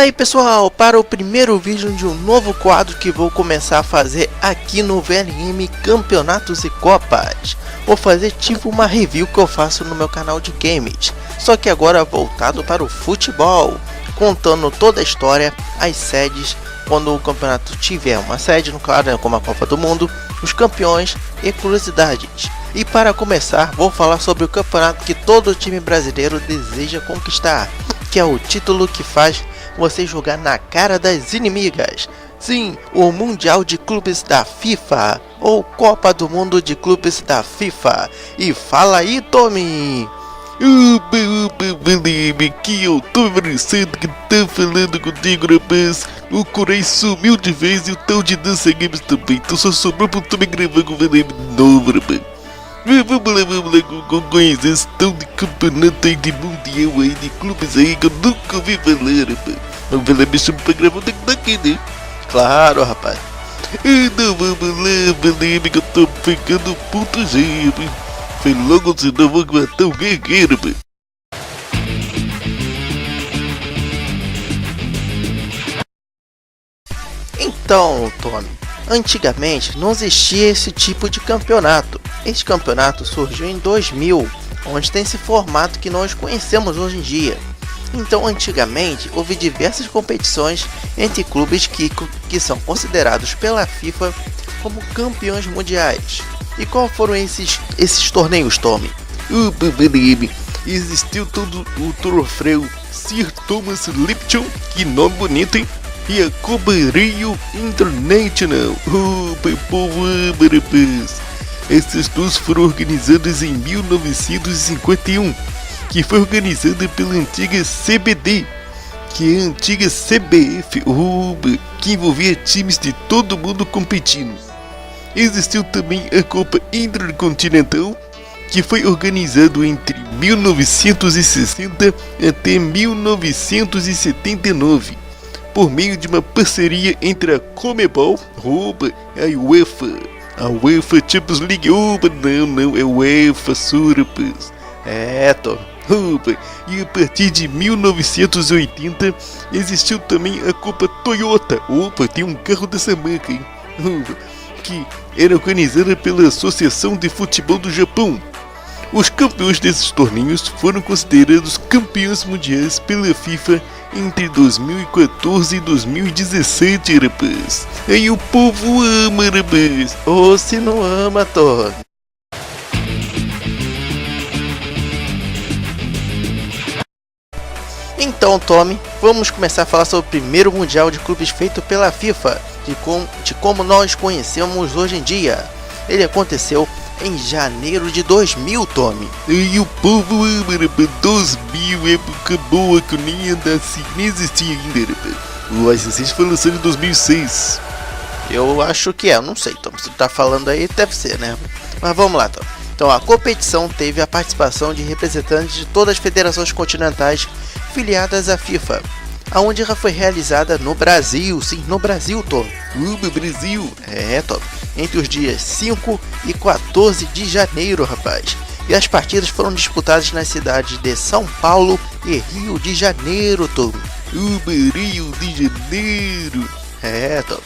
aí pessoal, para o primeiro vídeo de um novo quadro que vou começar a fazer aqui no VLM Campeonatos e Copas. Vou fazer tipo uma review que eu faço no meu canal de games, só que agora voltado para o futebol, contando toda a história, as sedes, quando o campeonato tiver uma sede, no claro, como a Copa do Mundo, os campeões e curiosidades. E para começar, vou falar sobre o campeonato que todo time brasileiro deseja conquistar, que é o título que faz você jogar na cara das inimigas. Sim, o Mundial de Clubes da FIFA, ou Copa do Mundo de Clubes da FIFA. E fala aí, Tommy! Que eu tô parecendo que tá falando contigo, rapaz. O Corei sumiu de vez e o tal de Dança Games também. Então só sobrou pro Tommy gravar com o VLM de novo, rapaz. Vamos lá conhecer esse tal de campeonato aí de mundial aí de clubes aí que eu nunca ouvi falar, rapaz. O VLM chama pra gravar daqui, né? Claro, rapaz. Então vamos lá, VLM, que eu tô ficando puto já, rapaz. Foi logo, senão vou matar alguém aqui, rapaz. Então, Tommy, antigamente não existia esse tipo de campeonato. Esse campeonato surgiu em 2000, onde tem esse formato que nós conhecemos hoje em dia. Então, antigamente, houve diversas competições entre clubes que são considerados pela FIFA como campeões mundiais. E qual foram esses torneios, Tommy? VLM, existiu todo o troféu Sir Thomas Lipton, que nome bonito, hein? E a Copa Rio International. Meu povo ama, rapaz. Essas duas foram organizadas em 1951, que foi organizada pela antiga CBD, que é a antiga CBF, que envolvia times de todo mundo competindo. Existiu também a Copa Intercontinental, que foi organizado entre 1960 até 1979, por meio de uma parceria entre a Comebol e a UEFA. A UEFA Champions League, não, é a UEFA Surapaz. Tom. E a partir de 1980 existiu também a Copa Toyota. Tem um carro dessa marca, hein? Que era organizada pela Associação de Futebol do Japão. Os campeões desses torneios foram considerados campeões mundiais pela FIFA entre 2014 e 2017, rapaz. Aí o povo ama, rapaz. Ou se não ama, Tom. Então, Tommy, vamos começar a falar sobre o primeiro Mundial de Clubes feito pela FIFA, de como nós conhecemos hoje em dia. Ele aconteceu em janeiro de 2000, Tommy. E o povo ama, rapaz. 2000, época boa que eu nem andasse, nem existia ainda, rapaz. O Assassin's foi lançado em 2006. Eu acho que é, eu não sei, Tommy. Se tu tá falando aí, deve ser, né? Mas vamos lá, Tommy. Então, a competição teve a participação de representantes de todas as federações continentais filiadas à FIFA, aonde ela foi realizada no Brasil, sim, no Brasil, Tom. Brasil! Tom. Entre os dias 5 e 14 de janeiro, rapaz. E as partidas foram disputadas nas cidades de São Paulo e Rio de Janeiro, Tom. Rio de Janeiro! Tom.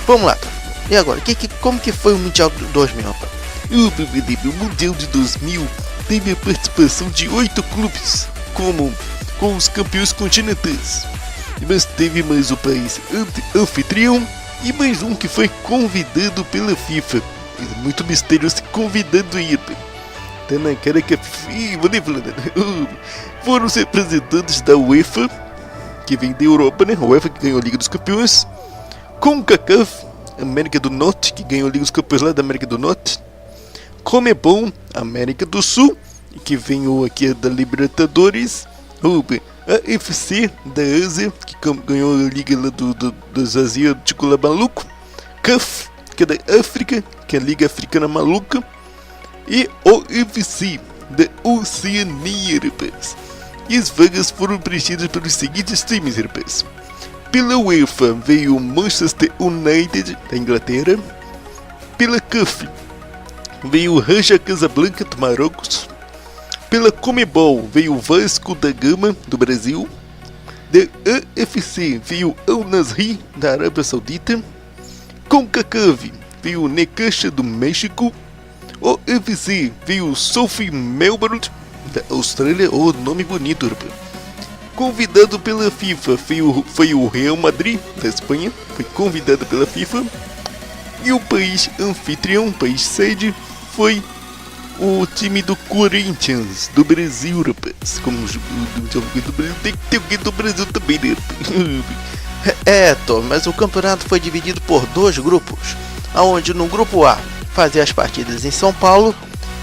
Vamos lá, Tom. E agora, como que foi o Mundial de 2000, rapaz? O Mundial de 2000 teve a participação de 8 clubes, com os campeões continentais. Mas teve mais o país anfitrião e mais um que foi convidado pela FIFA. É muito misterioso convidando aí, tá na cara que a FIFA, foram os representantes da UEFA, que vem da Europa, né? A UEFA que ganhou a Liga dos Campeões, CONCACAF, América do Norte, que ganhou a Liga dos Campeões lá da América do Norte, Comebol, América do Sul, que veio aqui da Libertadores, a FC da Ásia, que ganhou a Liga lá dos Asiáticos lá maluco, CAF, que é da África, que é a Liga Africana Maluca, e OFC, da Oceania, rapaz. E as vagas foram preenchidas pelos seguintes times, rapaz. Pela UEFA veio o Manchester United, da Inglaterra. Pela CAF veio o Raja Casablanca, do Marrocos. Pela Comebol veio o Vasco da Gama, do Brasil. Da AFC veio Al Nassr da Arábia Saudita. CONCACAF veio Necaxa do México. OFC veio South Melbourne da Austrália. Oh, nome bonito, rapaz. Convidado pela FIFA foi o Real Madrid da Espanha. Foi convidado pela FIFA. E o país anfitrião, país sede, foi o time do Corinthians do Brasil, rapaz. Como o do Brasil, tem que ter alguém do Brasil também, né, rapaz? Tom, mas o campeonato foi dividido por dois grupos, onde no grupo A fazia as partidas em São Paulo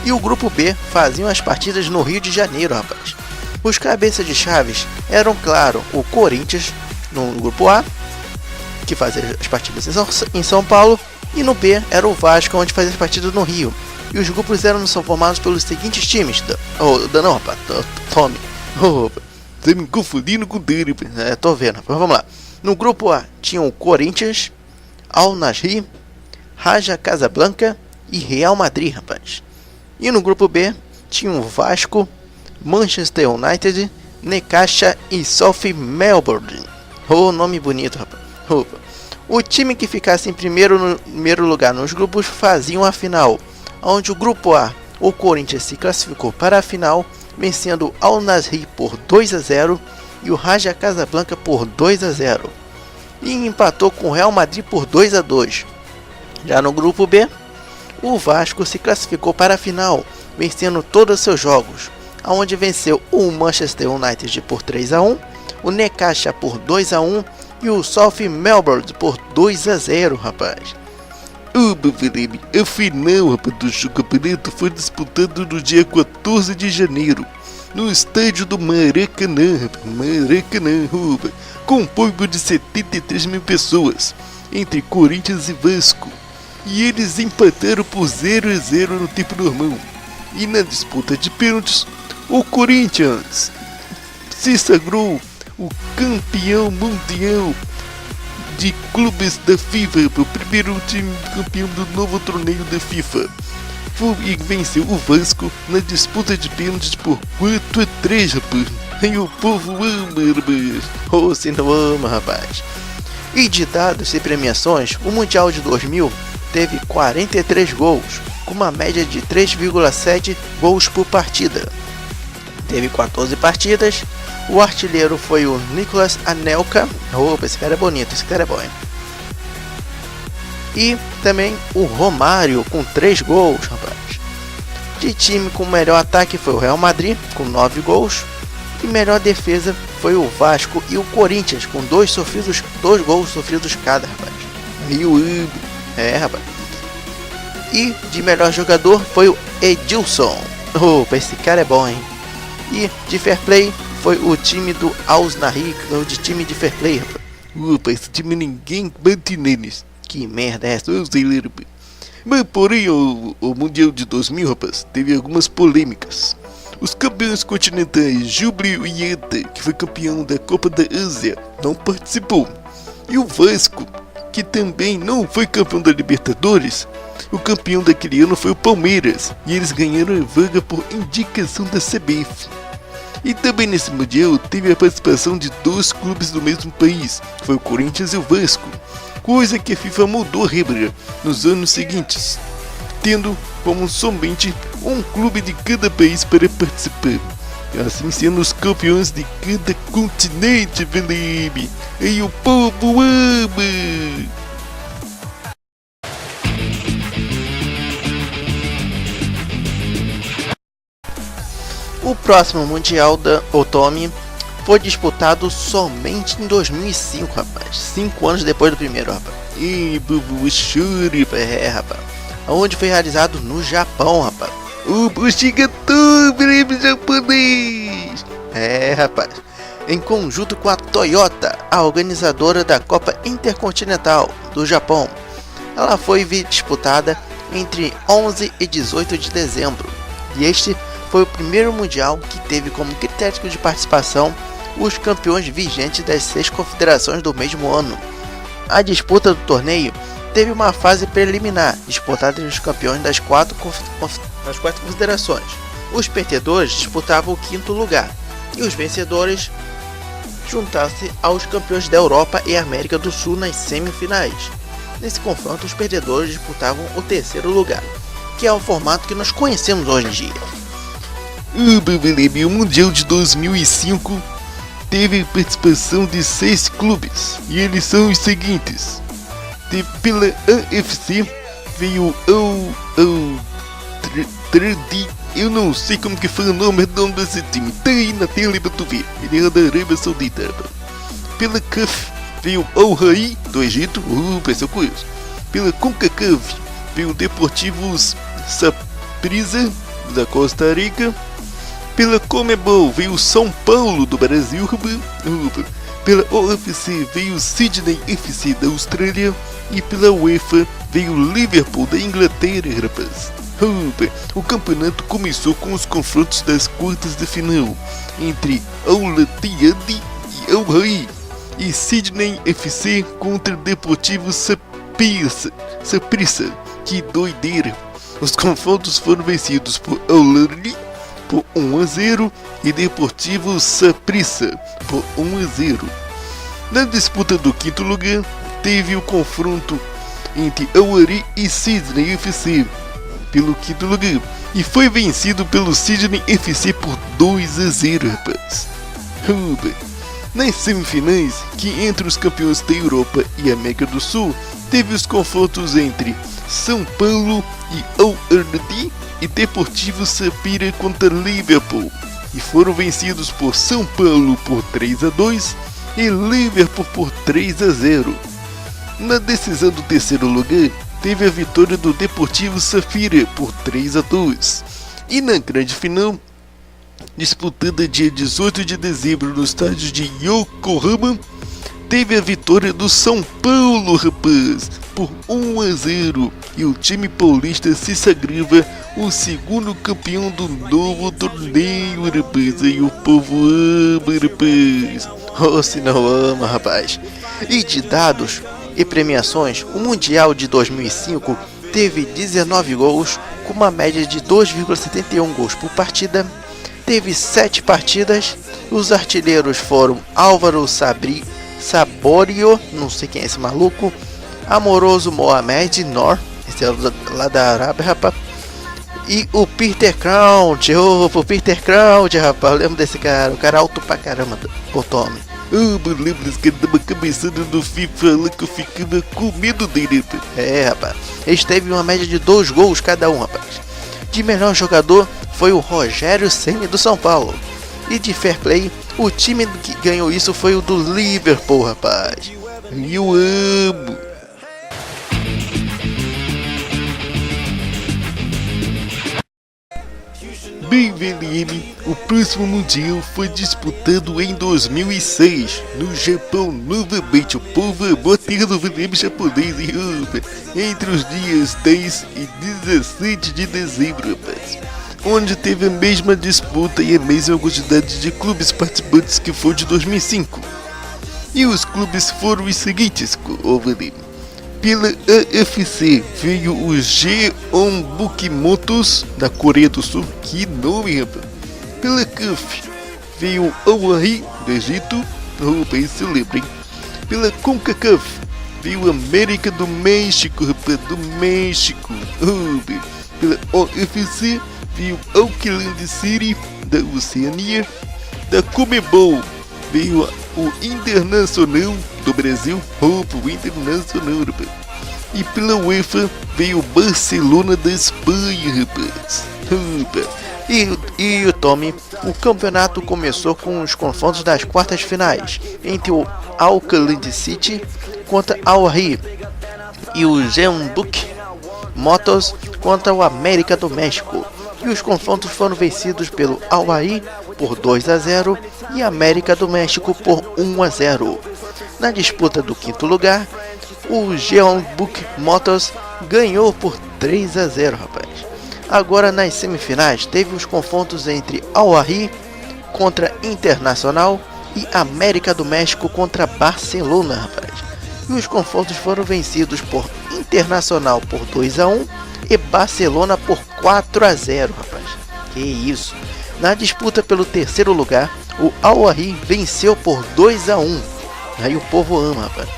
e o grupo B faziam as partidas no Rio de Janeiro, rapaz. Os cabeças de chaves eram, claro, o Corinthians no grupo A, que fazia as partidas em São Paulo, e no B era o Vasco, onde fazia as partidas no Rio. E os grupos são formados pelos seguintes times. Tommy. Tá me confundindo com o dele. Tô vendo. Mas vamos lá. No grupo A tinham o Corinthians, Al Nassr, Raja Casablanca e Real Madrid, rapaz. E no grupo B tinham o Vasco, Manchester United, Necaxa e South Melbourne. Oh, nome bonito, rapaz. O time que ficasse em primeiro lugar nos grupos faziam a final, onde o grupo A, o Corinthians se classificou para a final, vencendo Al Nassr por 2-0 e o Raja Casablanca por 2-0, e empatou com o Real Madrid por 2-2. Já no grupo B, o Vasco se classificou para a final, vencendo todos os seus jogos, onde venceu o Manchester United por 3-1, o Necaxa por 2-1 e o South Melbourne por 2-0, rapaz. A final, rapaz, do campeonato foi disputada no dia 14 de janeiro, no estádio do Maracanã, com um público de 73 mil pessoas, entre Corinthians e Vasco, e eles empataram por 0-0 no tempo normal. E na disputa de pênaltis, o Corinthians se sagrou o campeão mundial de clubes da FIFA, o primeiro time campeão do novo torneio da FIFA. E venceu o Vasco na disputa de pênaltis por 4-3, rapaz. E o povo ama, rapaz. Oh, se não ama, rapaz. E de dados e premiações, o Mundial de 2000 teve 43 gols, com uma média de 3,7 gols por partida. Teve 14 partidas. O artilheiro foi o Nicolas Anelka. Opa, esse cara é bonito, esse cara é bom, hein? E também o Romário com 3 gols, rapaz. De time com melhor ataque foi o Real Madrid com 9 gols. E melhor defesa foi o Vasco e o Corinthians com 2 gols sofridos cada, rapaz. Rapaz. E de melhor jogador foi o Edilson. Opa, esse cara é bom, hein? E de fair play foi o time do Al Nassr, de time de fair play, rapaz. Opa, esse time ninguém bate neles. Que merda é essa? Mas porém, o Mundial de 2000, rapaz, teve algumas polêmicas. Os campeões continentais Júbilo Ieta, que foi campeão da Copa da Ásia, não participou. E o Vasco, que também não foi campeão da Libertadores, o campeão daquele ano foi o Palmeiras, e eles ganharam a vaga por indicação da CBF. E também nesse Mundial teve a participação de 2 clubes do mesmo país, foi o Corinthians e o Vasco, coisa que a FIFA mudou a regra nos anos seguintes, tendo como somente um clube de cada país para participar, assim sendo os campeões de cada continente, Felipe. E o povo ama! O próximo Mundial da Otome foi disputado somente em 2005, rapaz. 5 anos depois do primeiro, rapaz. E bubu chore, rapaz. Onde foi realizado no Japão, rapaz. O Shigato, breve japonês. Rapaz. Em conjunto com a Toyota, a organizadora da Copa Intercontinental do Japão. Ela foi disputada entre 11 e 18 de dezembro. E este foi o primeiro mundial que teve como critério de participação os campeões vigentes das 6 confederações do mesmo ano. A disputa do torneio teve uma fase preliminar, disputada entre os campeões das 4 confederações. Os perdedores disputavam o 5º lugar e os vencedores juntar-se aos campeões da Europa e América do Sul nas semifinais. Nesse confronto, os perdedores disputavam o terceiro lugar, que é o formato que nós conhecemos hoje em dia. O Mundial de 2005 teve participação de 6 clubes, e eles são os seguintes. Pela AFC veio o 3D, eu não sei como que foi o nome desse time, tá aí na tela pra tu ver, ele é da Arábia Saudita. Pela CAF veio o Al-Ahly do Egito, pessoal conheço. Pela CONCACAF veio o Deportivos Saprissa da Costa Rica. Pela Comebol veio o São Paulo do Brasil. Pela OFC veio o Sydney FC da Austrália. E pela UEFA veio o Liverpool da Inglaterra, rapaz. O campeonato começou com os confrontos das quartas de final entre Al-Ittihad e Al-Ahly e Sydney FC contra Deportivo Saprissa. Que doideira! Os confrontos foram vencidos por Al-Ahly por 1-0 e Deportivo Saprissa por 1-0. Na disputa do quinto lugar, teve o confronto entre Al-Ahly e Sydney FC pelo quinto lugar e foi vencido pelo Sydney FC por 2-0, rapaz. Nas semifinais, que entre os campeões da Europa e América do Sul, teve os confrontos entre São Paulo e Al-Ahly e Deportivo Saprissa contra Liverpool e foram vencidos por São Paulo por 3-2 e Liverpool por 3-0. Na decisão do terceiro lugar, teve a vitória do Deportivo Saprissa por 3-2 e na grande final, disputada dia 18 de dezembro no estádio de Yokohama, teve a vitória do São Paulo, rapaz, por 1-0 e o time paulista se sagrava o segundo campeão do novo torneio, rapaz. E o povo ama, rapaz. Oh, se não ama, rapaz. E de dados e premiações, o Mundial de 2005 teve 19 gols, com uma média de 2,71 gols por partida. Teve 7 partidas. Os artilheiros foram Álvaro Saborio, não sei quem é esse maluco, Amoroso Mohamed Noor, esse é lá da Arábia, rapaz, e o Peter Crouch, o Peter Crouch, rapaz, eu lembro desse cara, o cara alto pra caramba, o Tommy. Eu lembro desse cara dava cabeçada do FIFA lá que eu ficava com medo dele. Rapaz, eles teve uma média de 2 gols cada um, rapaz. De melhor jogador foi o Rogério Ceni do São Paulo. E de fair play, o time que ganhou isso foi o do Liverpool, rapaz. Eu amo. Bem, VLM, o próximo Mundial foi disputado em 2006, no Japão novamente. O povo amou a terra do VLM japonês, entre os dias 10 e 17 de dezembro, rapaz, onde teve a mesma disputa e a mesma quantidade de clubes participantes que foi de 2005. E os clubes foram os seguintes, pela AFC veio o Jeonbuk Motos da Coreia do Sul, que nome, rapaz. Pela CAF veio o Al-Ahly do Egito, se lembrem. Pela CONCACAF veio o América do México, rapaz, do México. Pela OFC veio o Auckland City da Oceania. Da Comebol veio o Internacional do Brasil, o Internacional, rapaz. E pela UEFA veio o Barcelona da Espanha, rapaz. E o Tommy, o campeonato começou com os confrontos das quartas finais entre o Auckland City contra Al-Ahly e o Jeonbuk Motos contra o América do México. E os confrontos foram vencidos pelo Al-Ahly por 2-0 e América do México por 1-0. Na disputa do quinto lugar, o Jeonbuk Motos ganhou por 3-0, rapaz. Agora nas semifinais teve os confrontos entre Al-Ahly contra Internacional e América do México contra Barcelona, rapaz. E os confrontos foram vencidos por Internacional por 2-1 e Barcelona por 4-0, rapaz. Que isso! Na disputa pelo terceiro lugar, o Al-Ahly venceu por 2-1. Aí o povo ama, rapaz.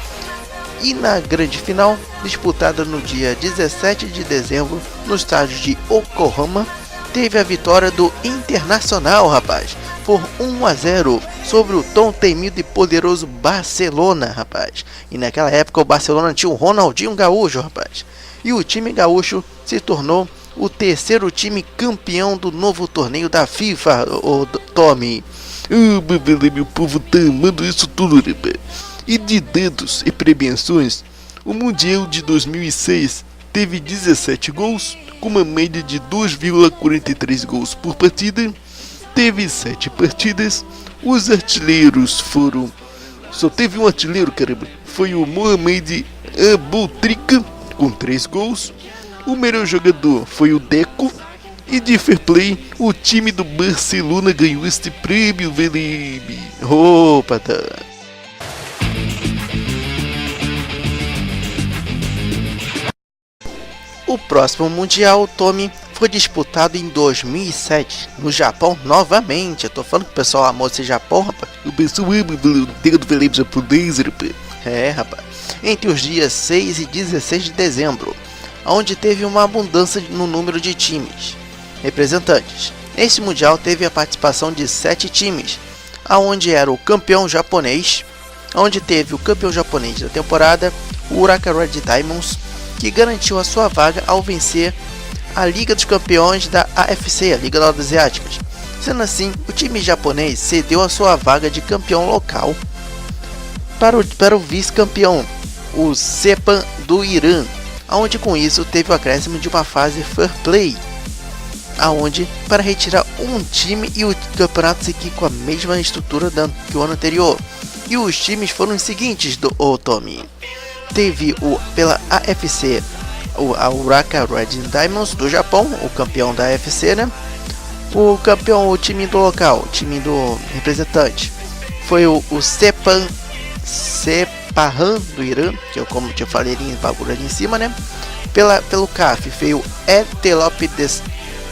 E na grande final, disputada no dia 17 de dezembro, no estádio de Yokohama, teve a vitória do Internacional, rapaz, por 1-0 sobre o tão temido e poderoso Barcelona, rapaz. E naquela época o Barcelona tinha o Ronaldinho Gaúcho, rapaz. E o time gaúcho se tornou o terceiro time campeão do novo torneio da FIFA, o Tommy. Meu povo tá amando isso tudo, rapaz. E de dados e premiações, o Mundial de 2006 teve 17 gols, com uma média de 2,43 gols por partida. Teve 7 partidas, os artilheiros foram... Só teve um artilheiro, caramba, foi o Mohamed Aboutrika, com 3 gols. O melhor jogador foi o Deco. E de fair play, o time do Barcelona ganhou este prêmio, Felipe. Opa, tá. O próximo Mundial, Tommy, foi disputado em 2007, no Japão novamente. Eu tô falando que o pessoal amou esse Japão, rapaz. O pessoal ama o dedo do Felipe japonês, rapaz. É, rapaz. Entre os dias 6 e 16 de dezembro, onde teve uma abundância no número de times representantes. Esse Mundial teve a participação de 7 times, aonde era o campeão japonês, onde teve o campeão japonês da temporada, o Uraka Red Diamonds, que garantiu a sua vaga ao vencer a Liga dos Campeões da AFC, a Liga das Asiáticas. Sendo assim, o time japonês cedeu a sua vaga de campeão local para o vice-campeão, o Sepang do Irã, onde com isso teve o acréscimo de uma fase fair play, aonde para retirar um time e o campeonato seguir com a mesma estrutura que o ano anterior. E os times foram os seguintes do Tommy. Teve pela AFC a Uraka Red Diamonds do Japão, o campeão da AFC, né? O time do local, o time do representante, foi o Sepang do Irã, que eu como te falei em bagulho ali em cima, né? Pelo CAF veio o Etelope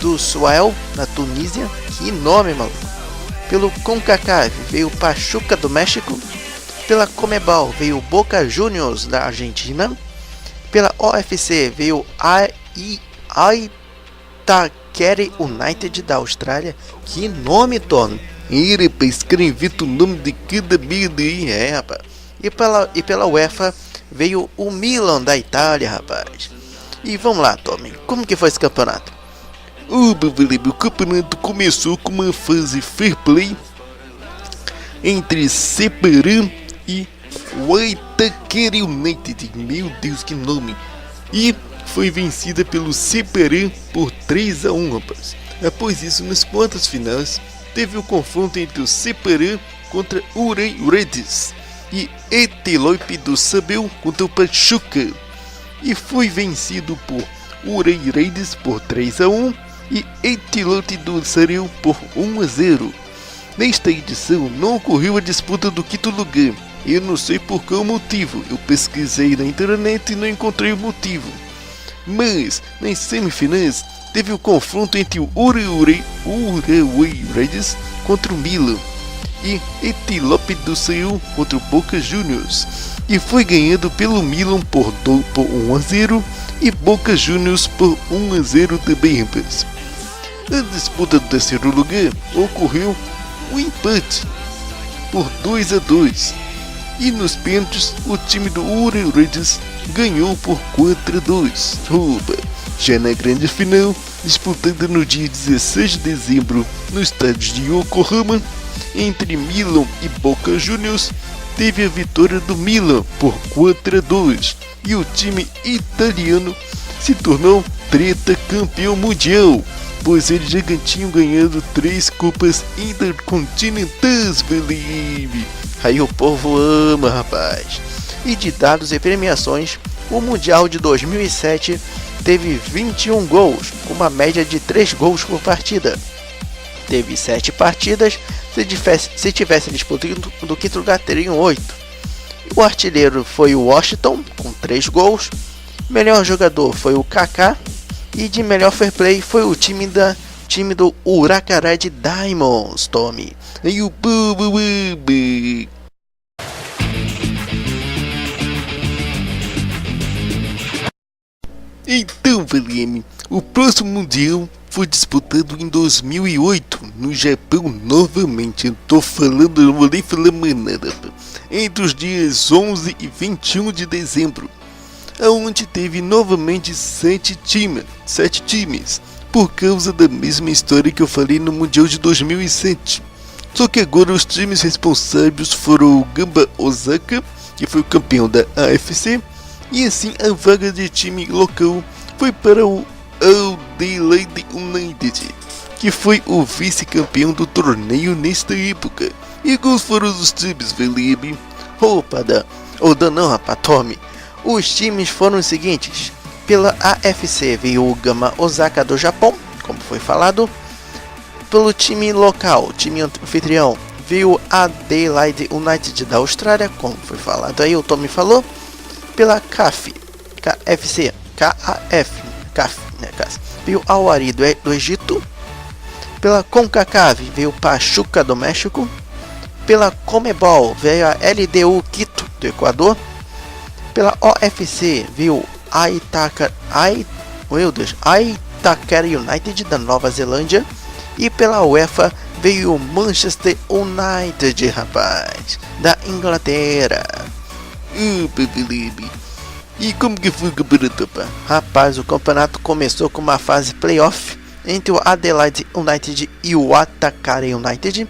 do Suel, na Tunísia, que nome, maluco. Pelo CONCACAF veio o Pachuca do México. Pela Comebol veio o Boca Juniors da Argentina. Pela OFC veio Itaquera United da Austrália. Que nome, Tom! Rapaz, escrevi o nome de cada merda aí. É, rapaz. E pela UEFA veio o Milan da Itália, rapaz. E vamos lá, Tommy. Como que foi esse campeonato? O campeonato começou com uma fase fair play entre Separan e o Itaquera United. Meu Deus, que nome! E foi vencida pelo Separan por 3-1, rapaz. Após isso, nas quartas finais, teve o confronto entre o Separan contra o Reds e Etelope do Sabel contra o Pachuca. E foi vencido por Urei Reds por 3-1 e Etelope do Sabel por 1-0. Nesta edição não ocorreu a disputa do quinto lugar. Eu não sei por qual motivo, eu pesquisei na internet e não encontrei o motivo. Mas, nas semifinais, teve o confronto entre o Urawa Reds contra o Milan e Etelope do Seul contra o Boca Juniors, e foi ganhado pelo Milan por 1-0 e Boca Juniors por 1-0 também, rapaz. A disputa do terceiro lugar ocorreu um empate por 2-2, e nos pênaltis o time do Urawa Reds ganhou por 4-2. Já na grande final, disputada no dia 16 de dezembro no estádio de Yokohama, entre Milan e Boca Juniors, teve a vitória do Milan por 4-2 e o time italiano se tornou campeão mundial, pois eles já tinham ganhado 3 copas intercontinentais, Felipe. Aí o povo ama, rapaz. E de dados e premiações, o Mundial de 2007 teve 21 gols, com uma média de 3 gols por partida. Teve 7 partidas, se tivesse disputa do quinto lugar teriam 8. O artilheiro foi o Washington, com 3 gols. Melhor jogador foi o Kaká. E de melhor fair play foi o time time do Huracan Red Diamonds, Tommy. Aí o Então, Valeme, o próximo Mundial foi disputado em 2008, no Japão novamente. Eu tô falando, não vou nem falar mais nada. Entre os dias 11 e 21 de dezembro, onde teve novamente 7 times, por causa da mesma história que eu falei no Mundial de 2007. Só que agora os times responsáveis foram o Gamba Osaka, que foi o campeão da AFC, e assim a vaga de time local foi para o Adelaide United, que foi o vice-campeão do torneio nesta época. E quais foram os times, Felipe? Opa, não, rapaz, Tommy. Os times foram os seguintes: pela AFC veio o Gamba Osaka do Japão, como foi falado. Pelo time local, time anfitrião, veio o Adelaide United da Austrália, como foi falado aí, o Tommy falou. Pela CAF, veio o Al Ahly do Egito. Pela CONCACAF veio o Pachuca do México. Pela Comebol veio a LDU Quito do Equador. Pela OFC veio o Itaquera United da Nova Zelândia. E pela UEFA veio o Manchester United, rapaz, da Inglaterra. E como que foi o campeonato, pá? Rapaz, o campeonato começou com uma fase playoff entre o Adelaide United e o Itaquera United,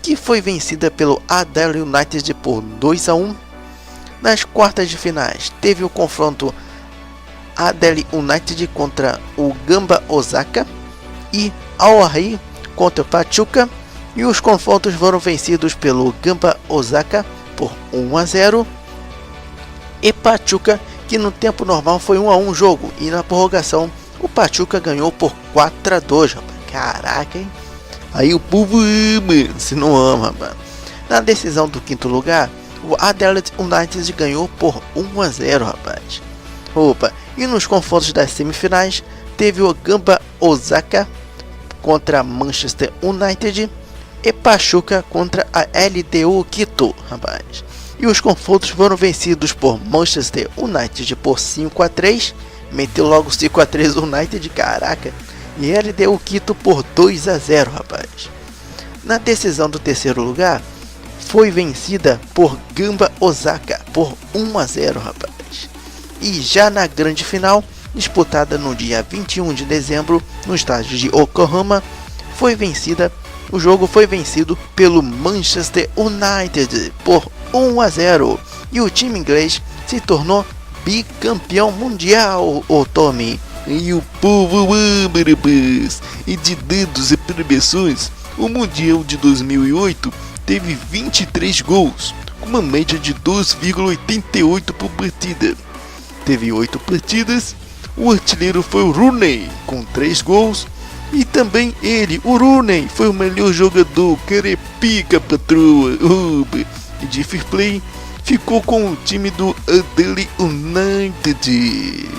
que foi vencida pelo Adelaide United por 2-1. Nas quartas de finais, teve o confronto Adelaide United contra o Gamba Osaka e Al Ahly contra o Pachuca, e os confrontos foram vencidos pelo Gamba Osaka por 1-0 e Pachuca, que no tempo normal foi 1-1 jogo, e na prorrogação o Pachuca ganhou por 4-2, rapaz. Caraca, hein? Aí o povo ama, se não ama, mano. Na decisão do quinto lugar, o Adelaide United ganhou por 1-0, rapaz. Opa, e nos confrontos das semifinais, teve o Gamba Osaka contra Manchester United e Pachuca contra a LDU Quito, rapaz. E os confrontos foram vencidos por Manchester United por 5-3, meteu logo 5-3 o United, caraca, e LDU Quito por 2-0, rapaz. Na decisão do terceiro lugar, foi vencida por Gamba Osaka por 1-0, rapaz. E já na grande final, disputada no dia 21 de dezembro no estádio de Yokohama, o jogo foi vencido pelo Manchester United por 1-0 e o time inglês se tornou bicampeão mundial, o Tommy. E o povo ama, rapaz. E de dados e premiações, o Mundial de 2008 teve 23 gols, com uma média de 2,88 por partida. Teve 8 partidas. O artilheiro foi o Rooney, com 3 gols. E também ele, o Rooney, foi o melhor jogador, carepica, patroa. E de fair play, ficou com o time do Adelaide United.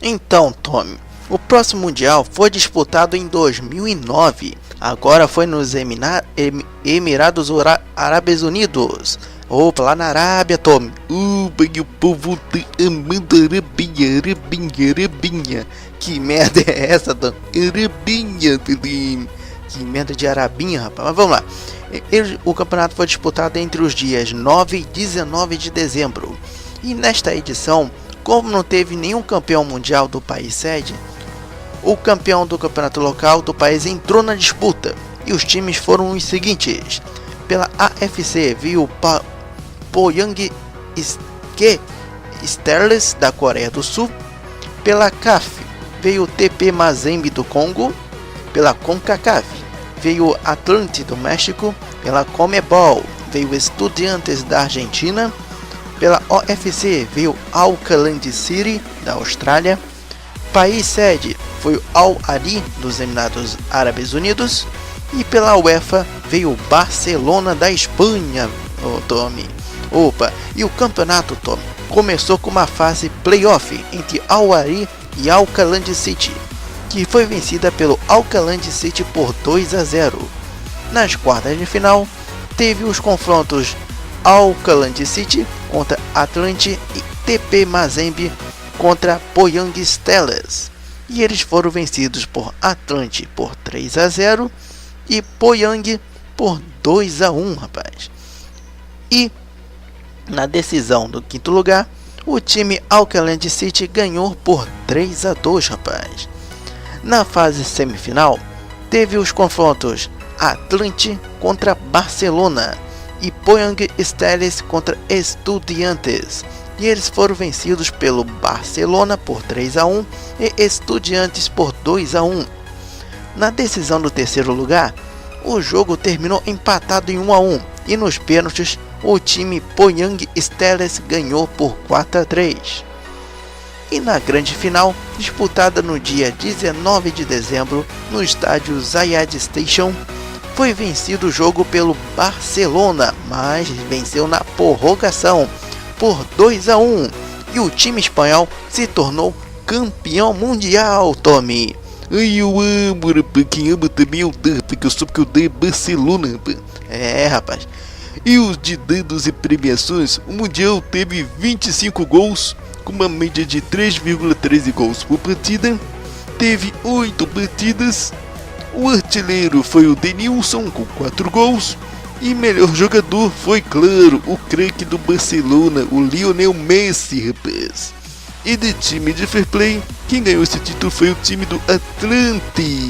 Então, Tommy, o próximo Mundial foi disputado em 2009. Agora foi nos Emirados Árabes Unidos. Opa, lá na Arábia, Tommy. E o povo tá amando Arabinha. Que merda é essa, Tommy? Arabinha, Felipe. Que merda de Arabinha, rapaz. Mas vamos lá. O campeonato foi disputado entre os dias 9 e 19 de dezembro. E nesta edição, como não teve nenhum campeão mundial do país sede, o campeão do campeonato local do país entrou na disputa. E os times foram os seguintes. Pela AFC veio o Poyang Steelers da Coreia do Sul. Pela CAF veio o TP Mazembe do Congo. Pela CONCACAF veio o Atlante do México. Pela Comebol veio o Estudiantes da Argentina. Pela OFC veio o Auckland City da Austrália. País sede foi o Al Ahly dos Emirados Árabes Unidos. E pela UEFA veio o Barcelona da Espanha, Tommy. Opa, e o campeonato, Tommy, começou com uma fase playoff entre Al-Ahly e Auckland City, que foi vencida pelo Auckland City por 2-0. Nas quartas de final, teve os confrontos Auckland City contra Atlante e TP Mazembe contra Poyang Steelers, e eles foram vencidos por Atlante por 3-0 e Poyang por 2-1, rapaz. E na decisão do quinto lugar, o time Auckland City ganhou por 3-2, rapaz. Na fase semifinal, teve os confrontos Atlante contra Barcelona e Poyang Steelers contra Estudiantes, e eles foram vencidos pelo Barcelona por 3-1 e Estudiantes por 2-1. Na decisão do terceiro lugar, o jogo terminou empatado em 1-1 e nos pênaltis o time Poyang Steelers ganhou por 4-3. E na grande final, disputada no dia 19 de dezembro no estádio Zayed Station, foi vencido o jogo pelo Barcelona, mas venceu na prorrogação por 2-1, e o time espanhol se tornou campeão mundial, Tommy. Ai, eu amo, rapaz. Quem ama também é o Dan, porque eu soube que o Dan é Barcelona, rapaz. É, rapaz. E os de dados e premiações, o Mundial teve 25 gols, com uma média de 3,13 gols por partida. Teve 8 partidas. O artilheiro foi o Denilson com 4 gols. E melhor jogador foi, claro, o craque do Barcelona, o Lionel Messi, rapaz. E de time de fair play, quem ganhou esse título foi o time do Atlante.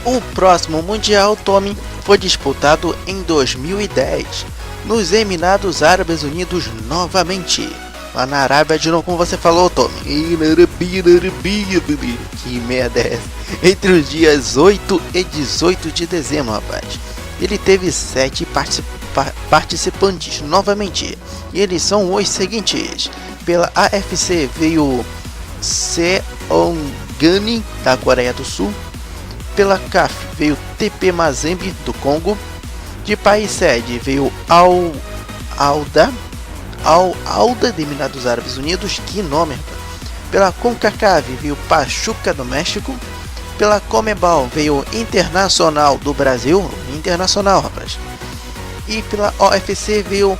O próximo Mundial, Tommy, foi disputado em 2010, nos Emirados Árabes Unidos novamente. Lá na Arábia de novo, como você falou, Tommy. E na Arabia, menino. Que merda é essa? Entre os dias 8 e 18 de dezembro, rapaz. Ele teve 7 participantes novamente. E eles são os seguintes. Pela AFC veio Seongani, da Coreia do Sul. Pela CAF veio TP Mazembe, do Congo. De país sede veio Al-Auda de Emirados Árabes Unidos, que nome, rapaz. Pela CONCACAF veio Pachuca do México. Pela Comebol veio Internacional do Brasil, Internacional, rapaz. E pela OFC veio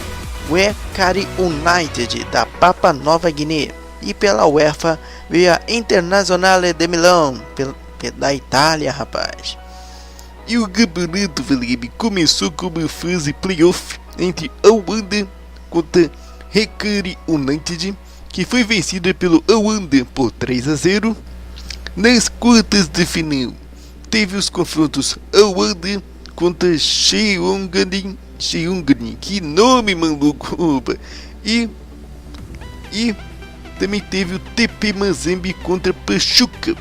Huaycari United da Papua Nova Guiné. E pela UEFA veio a Internazionale de Milão, da Itália, rapaz. E o campeonato, Felipe, começou com uma fase playoff entre Al-Ahly contra Huaycari United, que foi vencida pelo Al-Ahly por 3-0. Nas quartas de final, teve os confrontos Al-Ahly contra Seongani, que nome maluco, opa. E também teve o TP Mazembe contra Pachuca,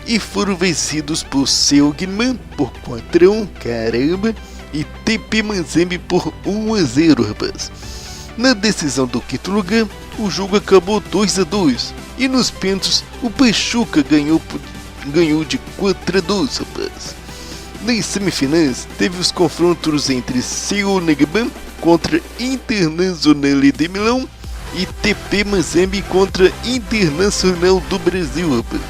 e foram vencidos por Seongman por 4-1, caramba, e TP Mazembe por 1-0, rapaz. Na decisão do quinto lugar, o jogo acabou 2-2, e nos pênaltis o Pachuca ganhou de 4-2, rapaz. Nas semifinais, teve os confrontos entre Seongman contra Internazionale de Milão e TP Mazembe contra Internacional do Brasil, rapaz.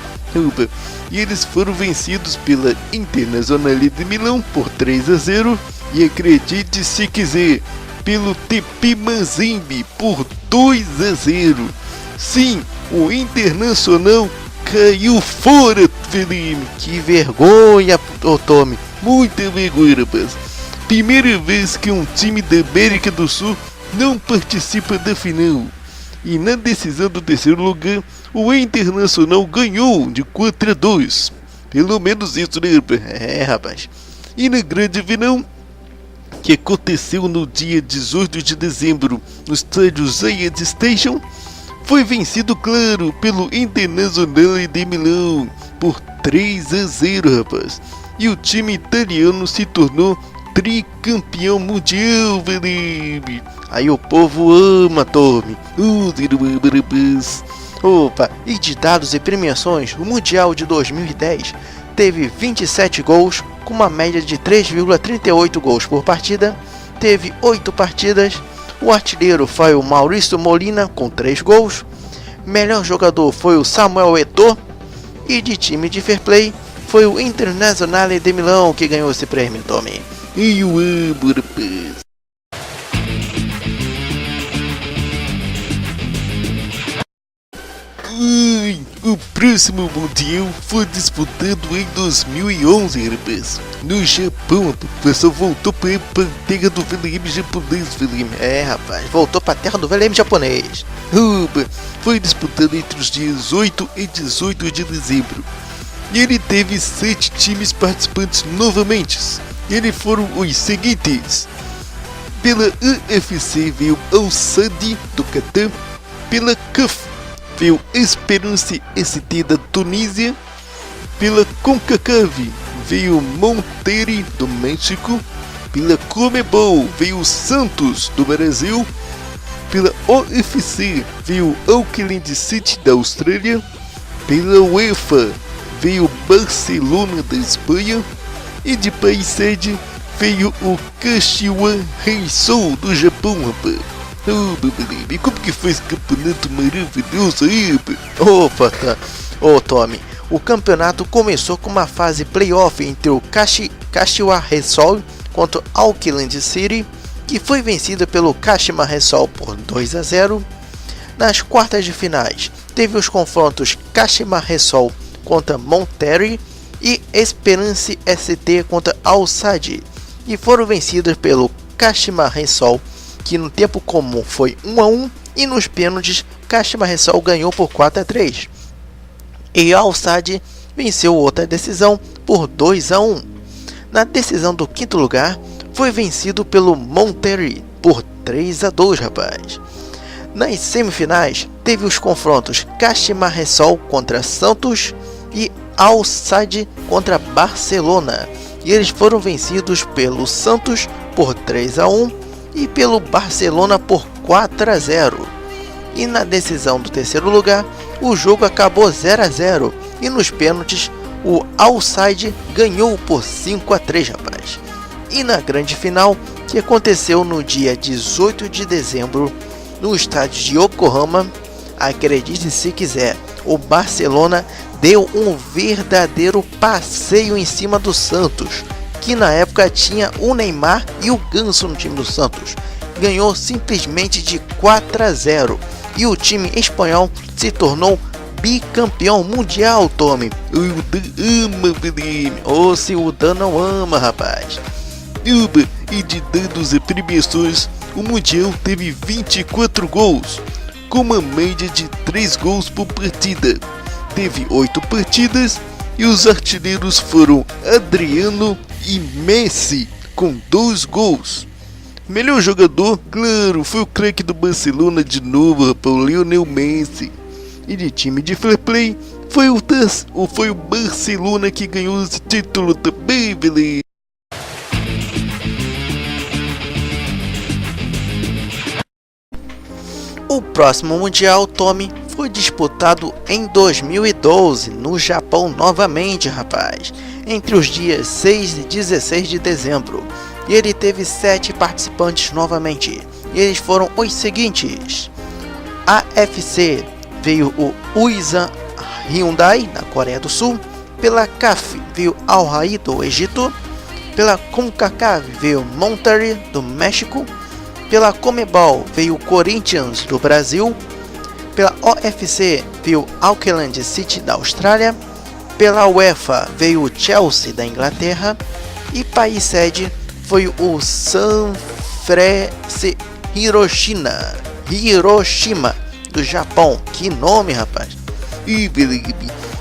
E eles foram vencidos pela Internazionale de Milão por 3-0 e, acredite se quiser, pelo TP Mazembe por 2-0. Sim, o Internacional caiu fora, Felipe. Que vergonha, Tommy. Muita vergonha, rapaz. Primeira vez que um time da América do Sul não participa da final. E na decisão do terceiro lugar, o Internacional ganhou de 4-2. Pelo menos isso, né, rapaz? É, rapaz. E na grande final, que aconteceu no dia 18 de dezembro no estádio Zayed Station, foi vencido, claro, pelo Internazionale de Milão por 3-0, rapaz. E o time italiano se tornou tricampeão mundial, Felipe. Aí o povo ama, Tommy. Rapaz. Opa, e de dados e premiações, o Mundial de 2010 teve 27 gols, com uma média de 3,38 gols por partida, teve 8 partidas. O artilheiro foi o Maurício Molina com 3 gols, melhor jogador foi o Samuel Eto'o e de time de fair play foi o Internazionale de Milão que ganhou esse prêmio, Tommy. Eu amo, rapaz. O próximo Mundial foi disputado em 2011, rapaz. No Japão, o pessoal voltou para a terra do VLM japonês, VLM. Rapaz, voltou para a terra do VLM japonês. Foi disputado entre os dias 8 e 18 de dezembro. E ele teve 7 times participantes novamente. E eles foram os seguintes. Pela UFC veio Al Sadd do Catar. Pela CAF veio Esperance ST da Tunísia. Pela CONCACAF veio Monterrey do México. Pela Comebol veio Santos do Brasil. Pela OFC veio Auckland City da Austrália. Pela UEFA veio Barcelona da Espanha. E de país sede veio o Kashiwa Reysol do Japão, rapaz. Como que foi esse campeonato maravilhoso aí, rapaz? Tommy, o campeonato começou com uma fase playoff entre o Kashiwa Reysol contra o Auckland City, que foi vencida pelo Kashima Reysol por 2-0. Nas quartas de finais, teve os confrontos Kashima Reysol contra Monterrey e Esperance ST contra Al Sadd, e foram vencidas pelo Kashima Reysol, que no tempo comum foi 1-1, e nos pênaltis Kashima Reysol ganhou por 4-3. E Al Sadd venceu outra decisão por 2-1. Na decisão do quinto lugar, foi vencido pelo Monterrey por 3-2, rapaz. Nas semifinais, teve os confrontos Kashima Reysol contra Santos e Al Sadd contra Barcelona, e eles foram vencidos pelo Santos por 3-1 e pelo Barcelona por 4-0. E na decisão do terceiro lugar, o jogo acabou 0-0, e nos pênaltis o Al Sadd ganhou por 5-3, rapaz. E na grande final, que aconteceu no dia 18 de dezembro no estádio de Yokohama, acredite se quiser, o Barcelona deu um verdadeiro passeio em cima do Santos, que na época tinha o Neymar e o Ganso no time do Santos. Ganhou simplesmente de 4-0, e o time espanhol se tornou bicampeão mundial, Tommy. O Dan ama, Ou se o Dan não ama, rapaz. E de dados e premiações, o Mundial teve 24 gols, com uma média de 3 gols por partida. Teve 8 partidas e os artilheiros foram Adriano e Messi, com 2 gols. Melhor jogador, claro, foi o craque do Barcelona de novo, rapaz, o Lionel Messi. E de time de fair play, foi o Barcelona que ganhou esse título também, beleza. O próximo Mundial, Tommy, foi disputado em 2012, no Japão novamente, rapaz, entre os dias 6 e 16 de dezembro. E ele teve 7 participantes novamente, e eles foram os seguintes. AFC veio o Ulsan Hyundai, na Coreia do Sul. Pela CAF veio Al Ahly do Egito. Pela CONCACAF veio Monterrey do México. Pela Comebol veio Corinthians do Brasil. Pela OFC veio Auckland City da Austrália. Pela UEFA veio o Chelsea da Inglaterra. E país sede foi o Sanfrecce Hiroshima do Japão. Que nome, rapaz. E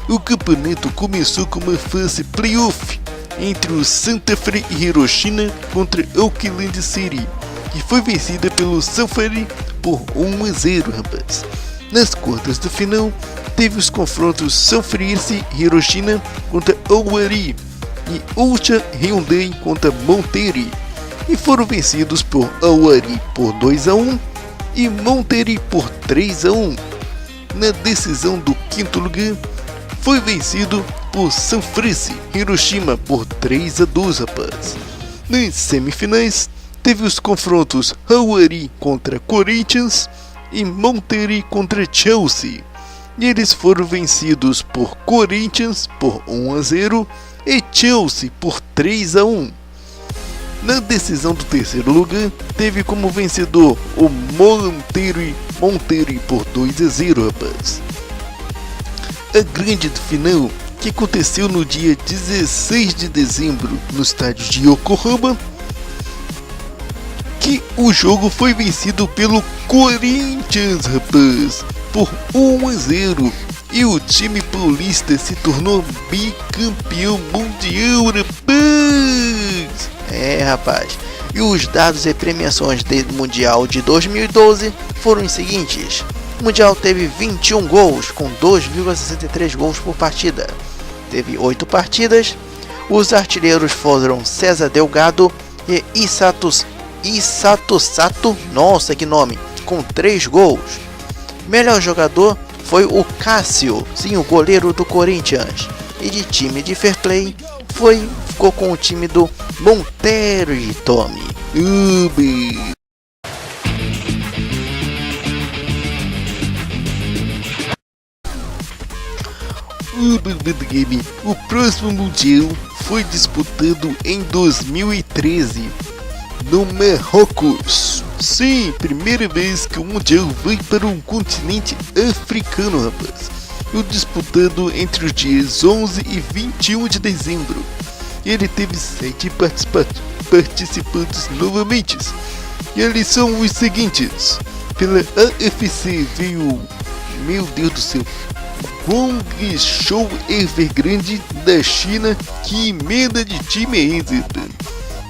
o campeonato começou com uma fase playoff entre o Santa Fe e Hiroshima contra Auckland City, que foi vencida pelo Sanfrecce por 1-0, rapaz. Nas quartas de final, teve os confrontos Sanfrecce Hiroshima contra Al Ahly e Ulsan Hyundai contra Monterrey, e foram vencidos por Al Ahly por 2-1 e Monterrey por 3-1. Na decisão do quinto lugar, foi vencido por Sanfrecce Hiroshima por 3-2, rapaz. Nas semifinais, teve os confrontos Hawari contra Corinthians e Monterrey contra Chelsea. E eles foram vencidos por Corinthians por 1-0 e Chelsea por 3-1. Na decisão do terceiro lugar, teve como vencedor o Monterrey por 2-0, rapaz. A grande final, que aconteceu no dia 16 de dezembro no estádio de Yokohama, que o jogo foi vencido pelo Corinthians, rapaz, por 1-0, e o time paulista se tornou bicampeão mundial, rapaz. Rapaz, e os dados e premiações do Mundial de 2012 foram os seguintes. O Mundial teve 21 gols, com 2,63 gols por partida. Teve 8 partidas. Os artilheiros foram César Delgado e Isato Sato, nossa que nome, com 3 gols. Melhor jogador foi o Cássio, sim, o goleiro do Corinthians. E de time de fair play ficou com o time do Monterrey, Tommy. O próximo Mundial foi disputado em 2013 no Marrocos. Sim, primeira vez que o Mundial vai para um continente africano, rapaz. O disputado entre os dias 11 e 21 de dezembro. Ele teve 7 participantes novamente. E eles são os seguintes. Pela AFC veio, meu Deus do céu, Guangzhou Evergrande da China. Que emenda de time é esse?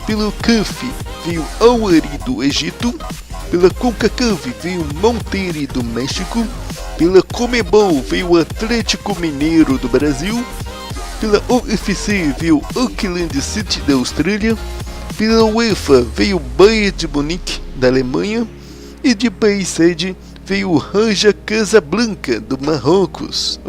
Pelo CAF veio Al-Ahly do Egito. Pela CONCACAF veio Monterrey do México. Pela Comebol veio o Atlético Mineiro do Brasil. Pela UFC veio Auckland City da Austrália. Pela UEFA veio Bayern de Munique da Alemanha. E de país sede veio o Raja Casablanca do Marrocos.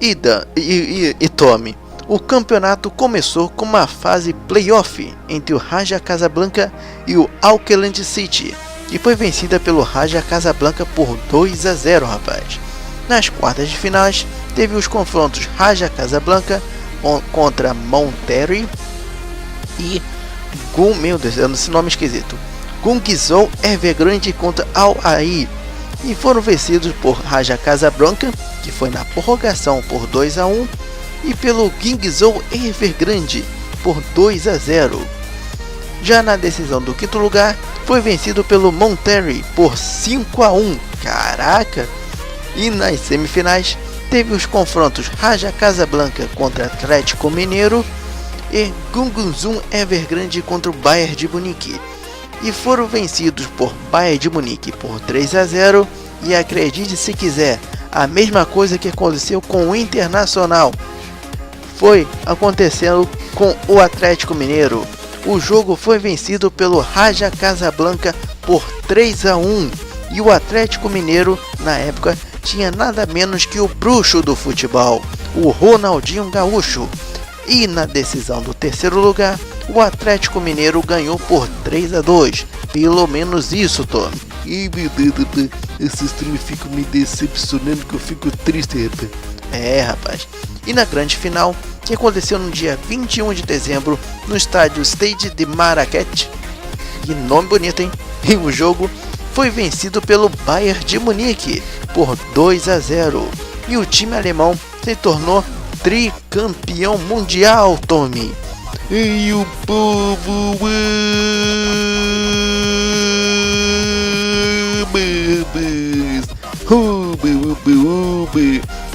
E Tommy, o campeonato começou com uma fase playoff entre o Raja Casablanca e o Auckland City, que foi vencida pelo Raja Casablanca por 2-0, rapaz. Nas quartas de finais, teve os confrontos Raja Casablanca contra Monterrey e meu Deus, esse nome esquisito, Guangzhou Evergrande contra Al-Ahly, e foram vencidos por Raja Casablanca, que foi na prorrogação por 2-1, e pelo Guangzhou Evergrande por 2-0. Já na decisão do quinto lugar, foi vencido pelo Monterrey por 5-1. Caraca! E nas semifinais, teve os confrontos Raja Casablanca contra Atlético Mineiro e Guangzhou Evergrande contra o Bayern de Munique. E foram vencidos por Bayern de Munique por 3-0. E acredite se quiser, a mesma coisa que aconteceu com o Internacional foi acontecendo com o Atlético Mineiro. O jogo foi vencido pelo Raja Casablanca por 3-1. E o Atlético Mineiro, na época, tinha nada menos que o bruxo do futebol, o Ronaldinho Gaúcho. E na decisão do terceiro lugar, o Atlético Mineiro ganhou por 3-2. Pelo menos isso, Tom. E meu Deus, esses times ficam me decepcionando, que eu fico triste, rapaz. Rapaz. E na grande final, que aconteceu no dia 21 de dezembro, no estádio Stade de Marrakech. Que nome bonito, hein? E o jogo foi vencido pelo Bayern de Munique por 2-0. E o time alemão se tornou tricampeão mundial, Tommy. E o povo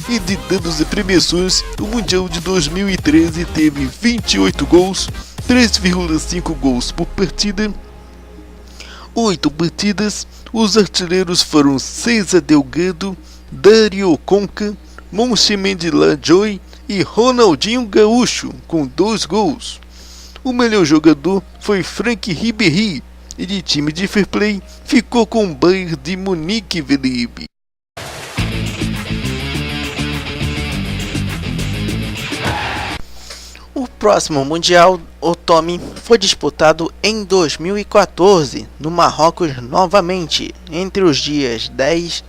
E de dados e premiações, o Mundial de 2013 teve 28 gols, 3,5 gols por partida, 8 partidas. Os artilheiros foram César Delgado, Dario Conca, Monchemendela Joy e Ronaldinho Gaúcho, com 2 gols. O melhor jogador foi Franck Ribéry, e de time de fair play ficou com o Bayern de Munique, Felipe. próximo Mundial Otome foi disputado em 2014 no Marrocos novamente, entre os dias 10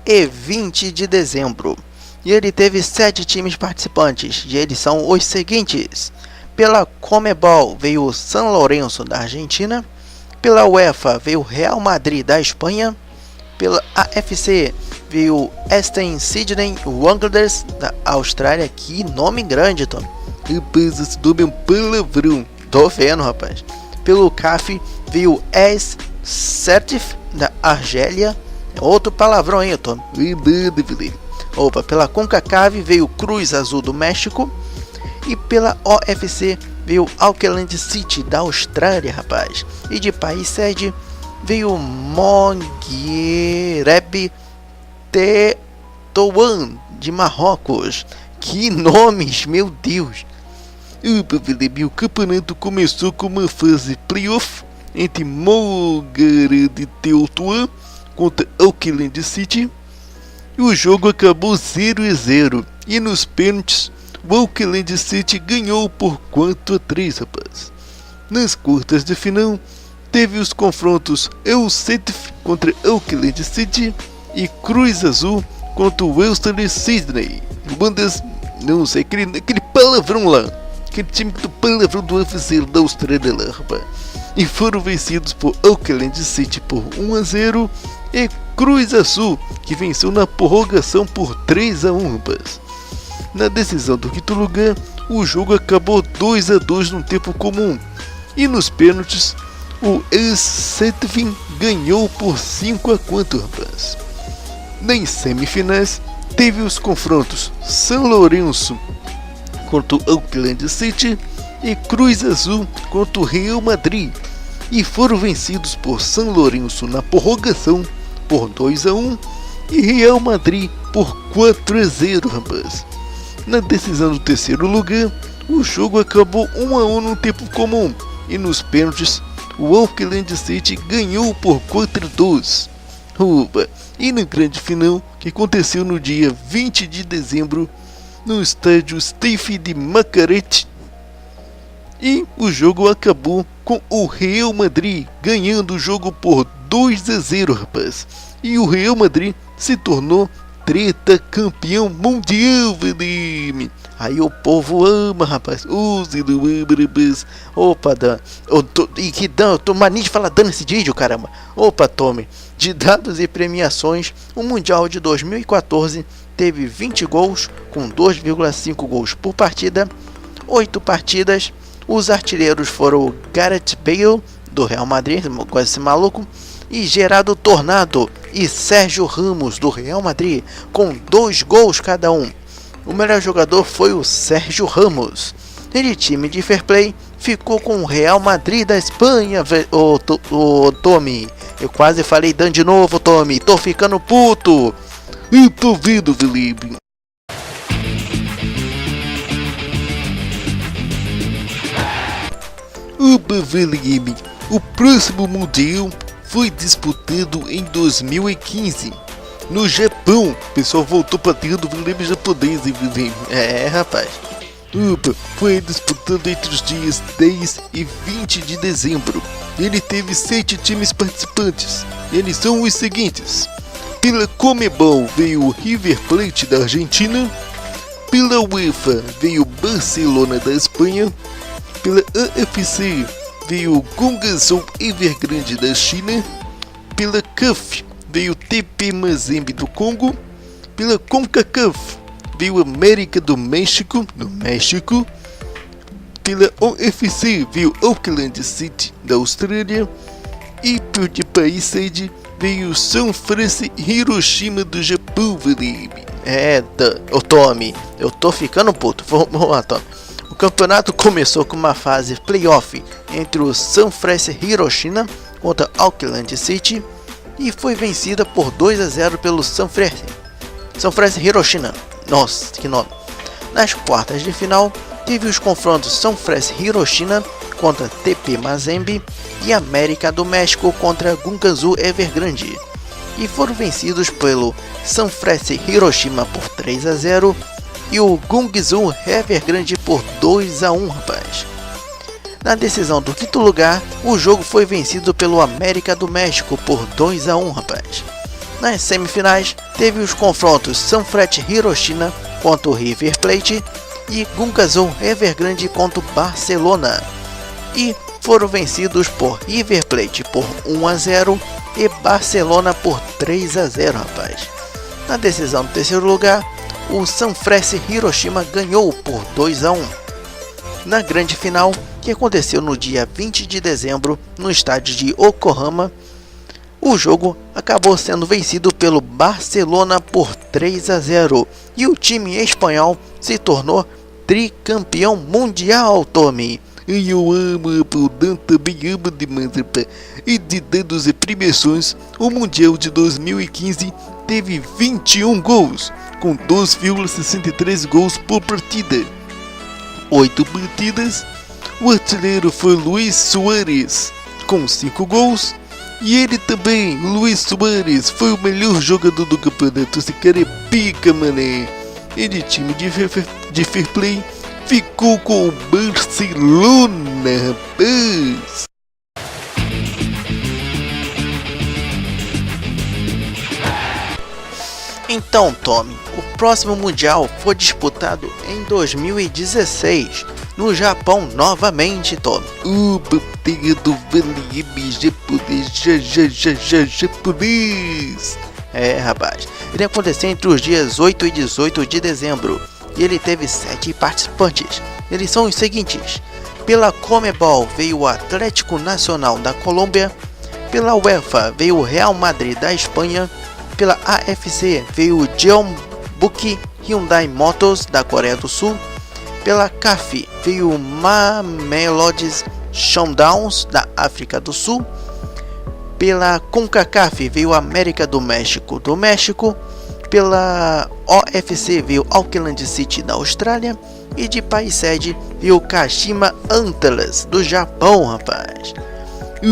e 20 de dezembro. E ele teve 7 times participantes, e eles são os seguintes: pela Conmebol veio o San Lorenzo da Argentina, pela UEFA veio o Real Madrid da Espanha, pela AFC veio o Aston Sydney Wanderers da Austrália. Que nome grande, Tom. Rapaz, esse nome é um palavrão. Tô vendo, rapaz. Pelo CAF veio o AS Sétif da Argélia. Outro palavrão, hein, Tom. Opa, pela CONCACAF veio o Cruz Azul do México. E pela OFC veio o Auckland City da Austrália, rapaz. E de país sede veio o Monguereb Tetouan de Marrocos. Que nomes, meu Deus. O campeonato começou com uma fase playoff entre Monguereb Tetouan contra Auckland City. E o jogo acabou 0-0. E nos pênaltis, o Auckland City ganhou por 4-3, rapaz. Nas quartas de final, teve os confrontos El Sétif contra Auckland City e Cruz Azul contra o Western Sydney. Não sei, aquele palavrão lá. Aquele time do palavrão do UFC da Austrália lá, rapaz. E foram vencidos por Auckland City por 1-0 e Cruz Azul, que venceu na prorrogação por 3-1, rapaz. Na decisão do quinto lugar, o jogo acabou 2-2 no tempo comum. E nos pênaltis, o AS Sétif ganhou por 5-4, rapaz. Nas semifinais, teve os confrontos San Lorenzo contra o Auckland City e Cruz Azul contra o Real Madrid. E foram vencidos por San Lorenzo na prorrogação por 2-1 e Real Madrid por 4-0, rapaz. Na decisão do terceiro lugar, o jogo acabou 1-1 no tempo comum. E nos pênaltis, o Auckland City ganhou por 4-2. E na grande final, que aconteceu no dia 20 de dezembro, no estádio Stade de Marrakech, e o jogo acabou com o Real Madrid ganhando o jogo por 2-0, rapaz. E o Real Madrid se tornou campeão mundial, velho. Aí o povo ama, rapaz. Opa, Dan. Eu tô mania de falar Dan nesse vídeo, caramba. Opa, Tommy. De dados e premiações, o Mundial de 2014 teve 20 gols, com 2,5 gols por partida, 8 partidas. Os artilheiros foram o Gareth Bale, do Real Madrid, quase esse maluco, e Gerardo Tornado e Sérgio Ramos, do Real Madrid, com 2 gols cada um. O melhor jogador foi o Sérgio Ramos. E de time de fair play, ficou com o Real Madrid da Espanha, o Tommy. Eu quase falei Dan de novo, Tommy. Tô ficando puto. Eu tô vendo, Felipe. Opa, Felipe. O próximo Mundial foi disputado em 2015. No Japão, o pessoal voltou pra terra do Felipe japonês, hein, É, rapaz. Opa, foi disputado entre os dias 10 e 20 de dezembro. Ele teve 7 times participantes. Eles são os seguintes: pela Conmebol veio o River Plate da Argentina, pela UEFA veio o Barcelona da Espanha, pela AFC veio o Guangzhou Evergrande da China, pela CAF veio o TP Mazembe do Congo, pela CONCACAF veio a América do México, pela OFC veio Auckland City da Austrália, e por de país sede veio o Sanfrecce Hiroshima do Japão, Felipe. Ô Tommy, eu tô ficando puto. Vamos lá, Tommy. O campeonato começou com uma fase playoff entre o Sanfrecce Hiroshima contra Auckland City e foi vencida por 2-0 pelo Sanfrecce Hiroshima. Nossa, que nome! Nas quartas de final, teve os confrontos Sanfrecce Hiroshima contra TP Mazembe e América do México contra Guangzhou Evergrande, e foram vencidos pelo Sanfrecce Hiroshima por 3-0 e o Guangzhou Evergrande por 2-1, rapaz. Na decisão do quinto lugar, o jogo foi vencido pelo América do México por 2-1, rapaz. Nas semifinais, teve os confrontos Sanfrecce Hiroshima contra o River Plate e Guangzhou Evergrande contra o Barcelona. E foram vencidos por River Plate por 1-0 e Barcelona por 3-0, rapaz. Na decisão do terceiro lugar, o Sanfrecce Hiroshima ganhou por 2-1. Na grande final, que aconteceu no dia 20 de dezembro no estádio de Yokohama, o jogo acabou sendo vencido pelo Barcelona por 3-0 e o time espanhol se tornou tricampeão mundial, Tommy. Eu amo, o Dan também ama demais, rapaz. E de dados e premiações, o Mundial de 2015 teve 21 gols, com 2,63 gols por partida. 8 partidas, o artilheiro foi Luis Suárez, com 5 gols, e ele também, Luis Suárez, foi o melhor jogador do campeonato. Esse cara é pica, mané. E de time de fair play, ficou com o Barcelona, rapaz. Então, Tommy, o próximo Mundial foi disputado em 2016, no Japão novamente, Tommy. Terra do Vale japonês. Rapaz, ele aconteceu entre os dias 8 e 18 de dezembro, e ele teve 7 participantes. Eles são os seguintes: pela Conmebol veio o Atlético Nacional da Colômbia, pela UEFA veio o Real Madrid da Espanha, pela AFC veio o Jeonbuk Hyundai Motors da Coreia do Sul, pela CAF veio o Mamelodi Sundowns da África do Sul, pela CONCACAF veio o América do México pela OFC veio o Auckland City da Austrália e de país sede veio o Kashima Antlers do Japão, rapaz. E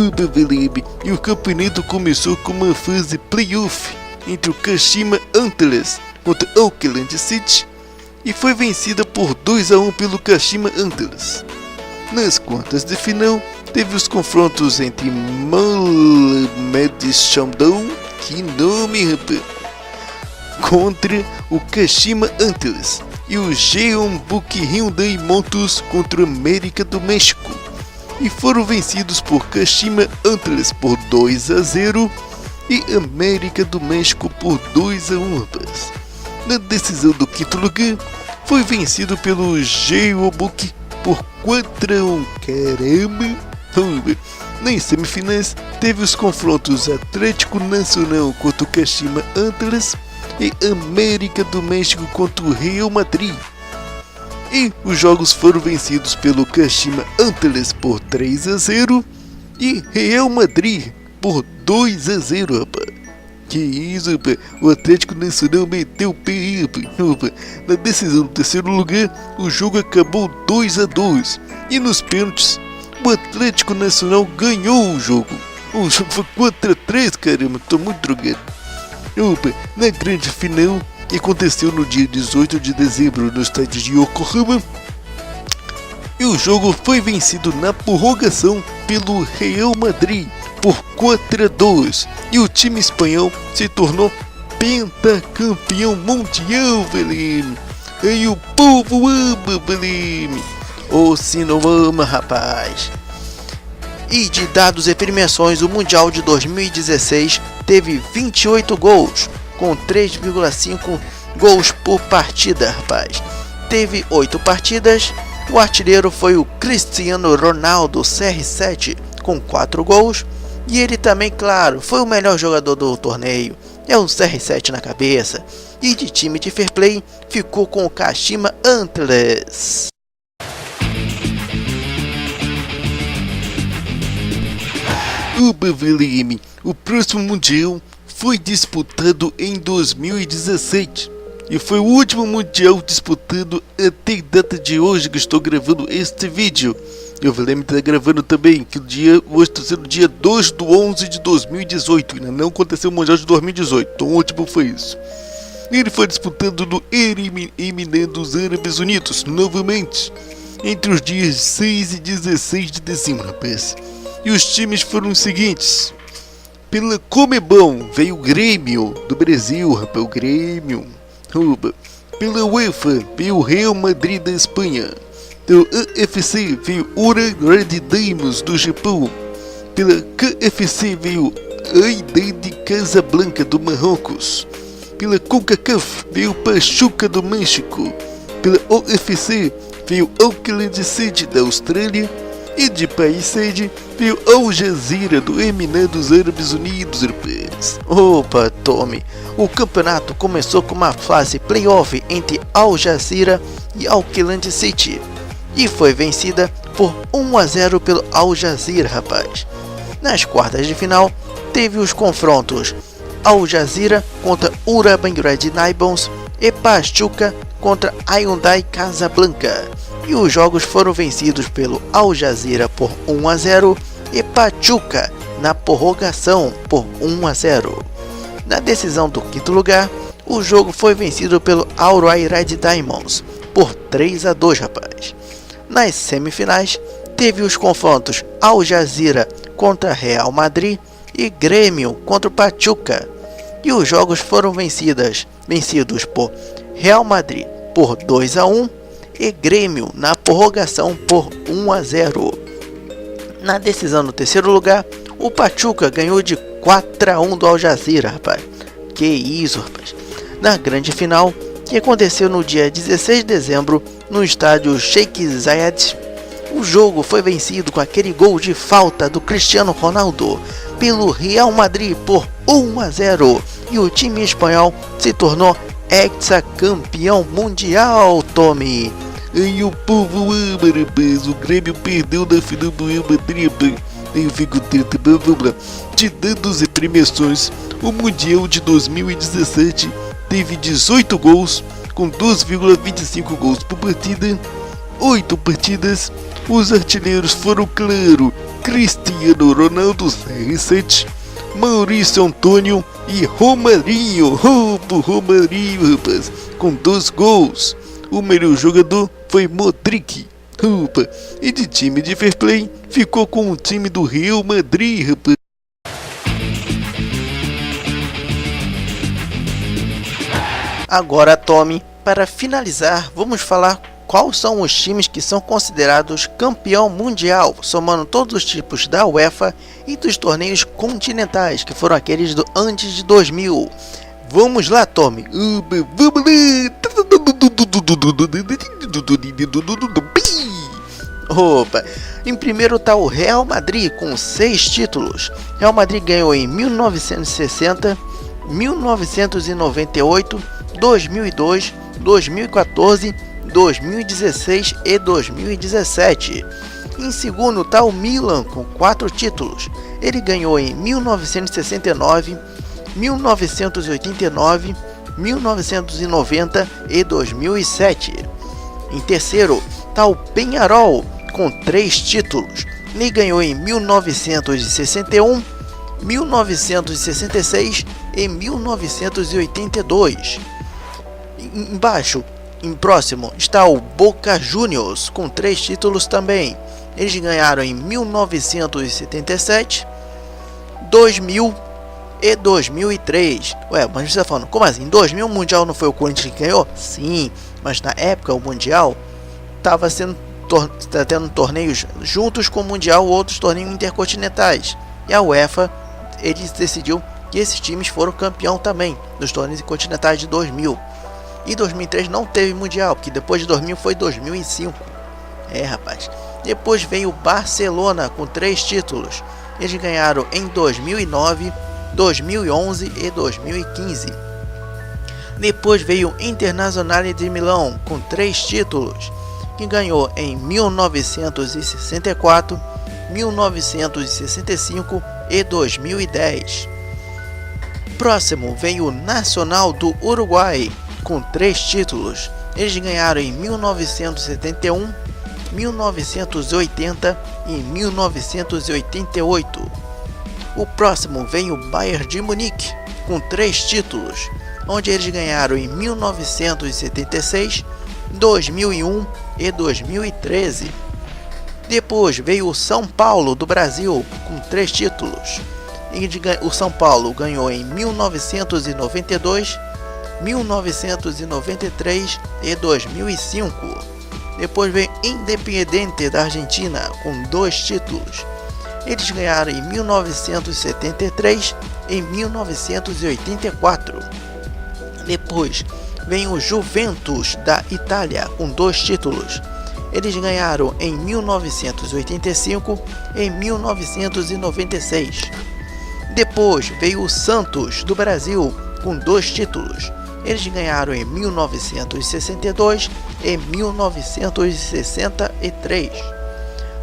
o campeonato começou com uma fase playoff entre o Kashima Antlers contra o Auckland City e foi vencida por 2-1 pelo Kashima Antlers. Nas quartas de final, teve os confrontos entre Mamelodi Sundowns, que nome, rapaz, contra o Kashima Antlers, e o Jeonbuk Hyundai Motors contra o América do México, e foram vencidos por Kashima Antlers por 2-0 e América do México por 2-1, rapaz. Na decisão do quinto lugar, foi vencido pelo Jeonbuk por 4-1, caramba. Nas semifinais, teve os confrontos Atlético Nacional contra o Kashima Antlers e América do México contra o Real Madrid. E os jogos foram vencidos pelo Kashima Antlers por 3-0 e Real Madrid por 2-0, rapaz. Que isso, rapaz. O Atlético Nacional meteu o pé, rapaz. Na decisão do terceiro lugar, o jogo acabou 2-2 e nos pênaltis, o Atlético Nacional ganhou o jogo. O jogo foi 4-3, caramba, tô muito drogado. Na grande final, que aconteceu no dia 18 de dezembro no estádio de Yokohama, e o jogo foi vencido na prorrogação pelo Real Madrid por 4-2 e o time espanhol se tornou pentacampeão mundial, velho. E o povo ama, velho. Ou se não ama, rapaz. E de dados e premiações, o Mundial de 2016 teve 28 gols, com 3,5 gols por partida, rapaz. Teve 8 partidas, o artilheiro foi o Cristiano Ronaldo CR7 com 4 gols, e ele também, claro, foi o melhor jogador do torneio, é o CR7 na cabeça. E de time de fair play ficou com o Kashima Antlers. O próximo Mundial foi disputado em 2017 e foi o último Mundial disputado até a data de hoje que estou gravando este vídeo. Eu vou estar gravando também que hoje está sendo dia 2/11 de 2018, ainda não aconteceu o Mundial de 2018, então o último foi isso. Ele foi disputado no Eminé dos Árabes Unidos, novamente, entre os dias 6 e 16 de dezembro, rapaz. E os times foram os seguintes. Pela Comebol veio o Grêmio do Brasil, rapaz, o Grêmio. Pela UEFA veio o Real Madrid da Espanha. Pela UFC veio o Red Diamonds do Japão. Pela KFC veio Wydad Casablanca do Marrocos. Pela CONCACAF veio o Pachuca do México. Pela UFC veio o Auckland City da Austrália. E de país sede veio Al Jazeera do Eminé dos Árabes Unidos, rapaz. Opa, Tommy, o campeonato começou com uma fase playoff entre Al Jazeera e Auckland City e foi vencida por 1-0 pelo Al Jazeera, rapaz. Nas quartas de final teve os confrontos Al Jazeera contra Uraban Red Diamonds e Pachuca contra Hyundai Casablanca. E os jogos foram vencidos pelo Al Jazeera por 1-0 e Pachuca na prorrogação por 1-0. Na decisão do quinto lugar, o jogo foi vencido pelo Al Rai Red Diamonds por 3-2, rapaz. Nas semifinais, teve os confrontos Al Jazeera contra Real Madrid e Grêmio contra o Pachuca. E os jogos foram vencidos por Real Madrid por 2-1 e Grêmio na prorrogação por 1-0. Na decisão do terceiro lugar, o Pachuca ganhou de 4-1 do Al Jazeera, rapaz. Que isso, rapaz. Na grande final, que aconteceu no dia 16 de dezembro, no estádio Sheikh Zayed, o jogo foi vencido com aquele gol de falta do Cristiano Ronaldo pelo Real Madrid por 1-0 e o time espanhol se tornou ex-campeão mundial, Tommy. Aí o povo ama, rapaz. O Grêmio perdeu na final do Real Madrid, rapaz. Aí eu fico triste, mas vamos lá. De dados e premiações, o Mundial de 2017 teve 18 gols, com 2,25 gols por partida, 8 partidas. Os artilheiros foram, claro, Cristiano Ronaldo, CR7, Maurício Antônio e Romarinho. Romarinho, rapaz, com 2 gols. O melhor jogador foi Modric. E de time de fair play, ficou com o time do Real Madrid, rapaz. Agora, Tommy, para finalizar, vamos falar quais são os times que são considerados campeão mundial, somando todos os tipos da UEFA e dos torneios continentais, que foram aqueles do antes de 2000. Vamos lá, Tommy. Vamos lá. Opa! Em primeiro está o Real Madrid com 6 títulos. Real Madrid ganhou em 1960, 1998, 2002, 2014, 2016 e 2017. Em segundo está o Milan com 4 títulos. Ele ganhou em 1969, 1989, 1990 e 2007. Em terceiro está o Peñarol com 3 títulos. Ele ganhou em 1961, 1966 e 1982. Embaixo, em próximo, está o Boca Juniors com 3 títulos também. Eles ganharam em 1977, 2000 e 2003. Ué, mas você está falando, como assim? Em 2000 o Mundial não foi o Corinthians que ganhou? Sim, mas na época o Mundial estava tendo torneios juntos com o Mundial, outros torneios intercontinentais. E a UEFA, eles decidiu que esses times foram campeão também dos torneios continentais de 2000. E 2003 não teve Mundial, porque depois de 2000 foi 2005. É, rapaz. Depois veio o Barcelona com 3 títulos. Eles ganharam em 2009, 2011 e 2015. Depois veio o Internazionale de Milão com 3 títulos, que ganhou em 1964, 1965 e 2010. Próximo veio o Nacional do Uruguai com 3 títulos. Eles ganharam em 1971, 1980 e 1988. O próximo vem o Bayern de Munique com 3 títulos, onde eles ganharam em 1976, 2001 e 2013. Depois veio o São Paulo do Brasil com 3 títulos. O São Paulo ganhou em 1992, 1993 e 2005. Depois veio Independiente da Argentina com 2 títulos. Eles ganharam em 1973 e 1984. Depois vem o Juventus da Itália com 2 títulos. Eles ganharam em 1985 e 1996. Depois veio o Santos do Brasil com 2 títulos. Eles ganharam em 1962 e 1963.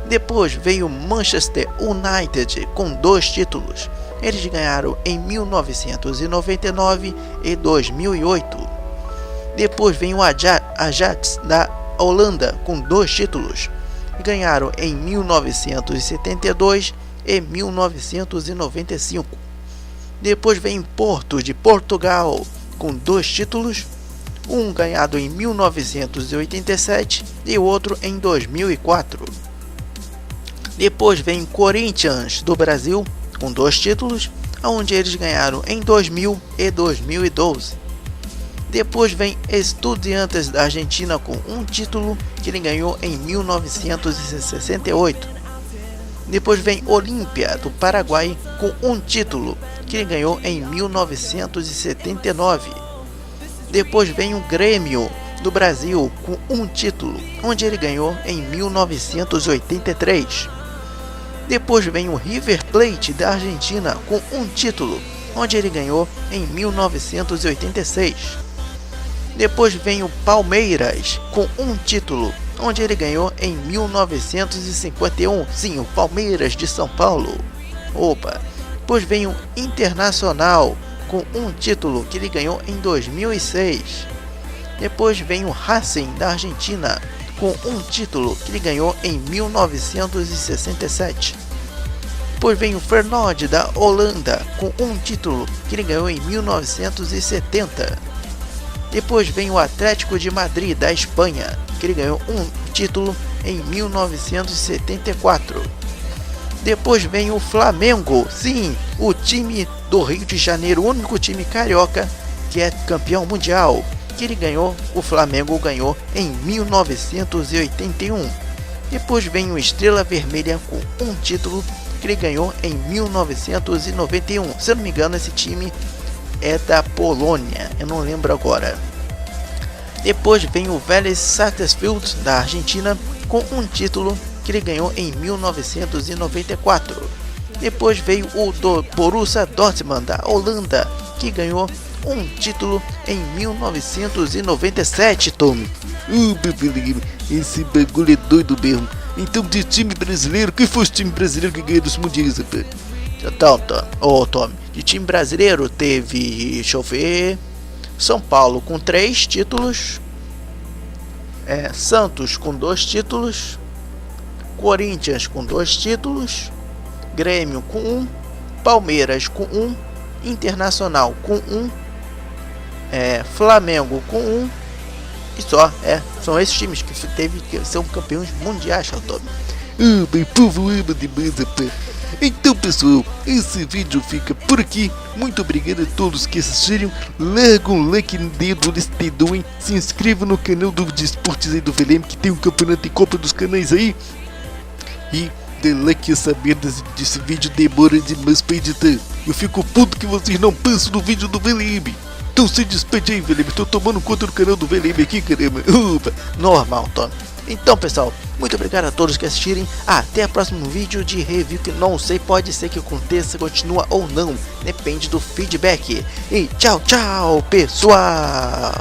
Depois veio o Manchester United com 2 títulos. Eles ganharam em 1999 e 2008. Depois vem o Ajax da Holanda com 2 títulos. Ganharam em 1972 e 1995. Depois vem Porto de Portugal com 2 títulos, um ganhado em 1987 e o outro em 2004. Depois vem Corinthians do Brasil com 2 títulos, onde eles ganharam em 2000 e 2012. Depois vem Estudiantes da Argentina com 1 título, que ele ganhou em 1968. Depois vem Olímpia do Paraguai com 1 título, que ele ganhou em 1979. Depois vem o Grêmio do Brasil com 1 título, onde ele ganhou em 1983. Depois vem o River Plate da Argentina com 1 título, onde ele ganhou em 1986. Depois vem o Palmeiras com 1 título, onde ele ganhou em 1951. Sim, o Palmeiras de São Paulo. Depois vem o Internacional com 1 título, que ele ganhou em 2006. Depois vem o Racing da Argentina com 1 título, que ele ganhou em 1967. Depois vem o Feyenoord da Holanda com 1 título, que ele ganhou em 1970. Depois vem o Atlético de Madrid da Espanha, que ele ganhou 1 título em 1974. Depois vem o Flamengo, sim, o time do Rio de Janeiro, o único time carioca que é campeão mundial, que o Flamengo ganhou em 1981. Depois vem o Estrela Vermelha com 1 título, que ele ganhou em 1991. Se eu não me engano, esse time é da Polônia, eu não lembro agora. Depois vem o Vélez Sarsfield da Argentina com 1 título, que ele ganhou em 1994. Depois veio o Borussia Dortmund da Holanda, que ganhou 1 título em 1997, Tommy. Esse bagulho é doido mesmo. Então, de time brasileiro, quem foi o time brasileiro que ganhou dos mundiais, rapaz? Então, Tommy, de time brasileiro teve, deixa eu ver, São Paulo com 3 títulos, Santos com 2 títulos, Corinthians com 2 títulos, Grêmio com 1, Palmeiras com 1, Internacional com 1, Flamengo com 1, e só, são esses times que são campeões mundiais, Tommy. Meu povo ama demais, rapaz. Então, pessoal, esse vídeo fica por aqui. Muito obrigado a todos que assistiram. Larga um like no dedo nesse dedão, hein? Se inscreva no canal do Esportes aí do VLM, que tem um campeonato de Copa dos Canais aí. E dê like, essa merda desse vídeo demora demais pra editar. Eu fico puto que vocês não passam no vídeo do VLM. Então se despede aí, VLM. Tô tomando conta do canal do VLM aqui, caramba. Opa. Normal, Tom. Então, pessoal, muito obrigado a todos que assistirem. Até o próximo vídeo de review, que não sei, pode ser que aconteça, continua ou não. Depende do feedback. E tchau, tchau, pessoal.